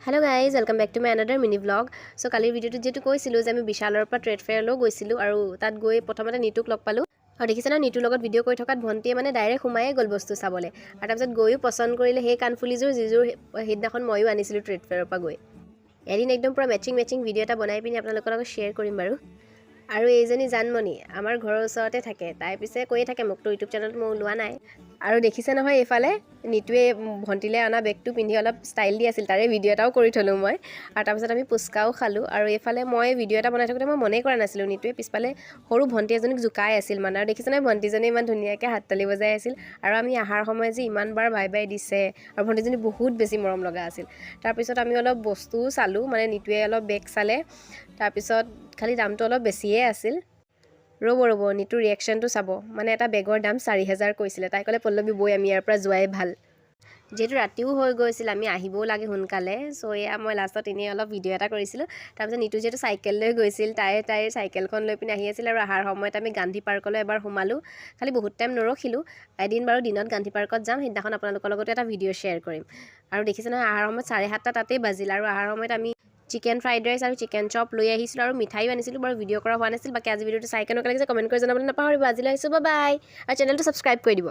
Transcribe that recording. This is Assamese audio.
Hello guys, welcome back to my another mini vlog. So কালিৰ ভিডিওটো যেটো কৈছিলো যে আমি বিশালৰ পৰা ট্ৰেড ফেয়াৰ লৈ গৈছিলো আৰু তাত গৈ প্ৰথমতে নিতুক লগ পালো আৰু দেখিছা না নিতুৰ লগত ভিডিও কৰি থকাত ভন্টিয়ে মানে ডাইৰেক্ট হুমায়ে গল বস্তু চাবলে আৰু তাৰপিছত গৈও পছন্দ কৰিলে সেই কানফুলিজোৰ যিজোৰ হিদনাখন ময়ো আনিছিলো ট্ৰেড ফেয়াৰৰ পৰা গৈ এদিন একদম পুৰা মেচিং ভিডিও এটা বনাই পিনি আপোনালোকৰ লগত শেয়াৰ কৰিম বাৰু আৰু এইজনী জানমণি আমাৰ ঘৰৰ ওচৰতে থাকে তাই পিছে কৈয়ে থাকে মোক তো ইউটিউব চেনেলত মই ওলোৱা নাই আৰু দেখিছে নহয় এফালে নিতুৱে ভন্টিলে আনা বেগটো পিন্ধি অলপ ষ্টাইল দি আছিল তাৰে ভিডিও এটাও কৰি থলো মই আৰু তাৰপিছত আমি পুস্কাও খালো আৰু এফালে মই ভিডিও এটা বনাই থাকোতে মই মনে কৰা নাছিলো নিতুৱে পিছফালে সৰু ভন্টি এজনীক জুকাই আছিল মানে আৰু দেখিছে নহয় ভন্টিজনী ইমান ধুনীয়াকৈ হাততালি বজাই আছিল আৰু আমি আহাৰ সময়ত যে ইমান বাৰ বাই দিছে আৰু ভন্টিজনী বহুত বেছি মৰম লগা আছিল তাৰপিছত আমি অলপ বস্তু চালো মানে নিতুৱে অলপ বেগ চালে তাৰপিছত খালি দামটো অলপ বেছিয়ে আছিল ৰ'ব নিতুৰ ৰিয়েকশ্যনটো চাব মানে এটা বেগৰ দাম 4000 কৈছিলে তাই ক'লে পল্লৱী বৈ আমি ইয়াৰ পৰা যোৱাই ভাল যেহেতু ৰাতিও হৈ গৈছিল আমি আহিবও লাগে সোনকালে চ' এয়া মই লাষ্টত এনেই অলপ ভিডিঅ' এটা কৰিছিলোঁ তাৰপিছত নিতু যিহেতু চাইকেল লৈ গৈছিল তাইৰ চাইকেলখন লৈ পিনে আহি আছিল আৰু অহাৰ সময়ত আমি গান্ধী পাৰ্কলৈ এবাৰ সোমালোঁ খালি বহুত টাইম নৰখিলোঁ এদিন বাৰু দিনত গান্ধী পাৰ্কত যাম সেইদিনাখন আপোনালোকৰ লগতো এটা ভিডিঅ' শ্বেয়াৰ কৰিম আৰু দেখিছে নহয় অহাৰ সময়ত 7:30 তাতেই বাজিল আৰু অহাৰ সময়ত আমি চিকেন ফ্ৰাইড ৰাইচ আৰু চিকেন চপ লৈ আহিছিলোঁ আৰু মিঠাইও আনিছিলোঁ বাৰু ভিডিঅ' কৰা হোৱা নাছিল বাকী আজি ভিডিঅ'টো চাই কেনেকুৱা লাগিছে কমেণ্ট কৰি জনাবলৈ নাপাহৰিব আজিলৈ আহিছোঁ বাই আৰু চেনেলটো ছাবস্ক্ৰাইব কৰি দিব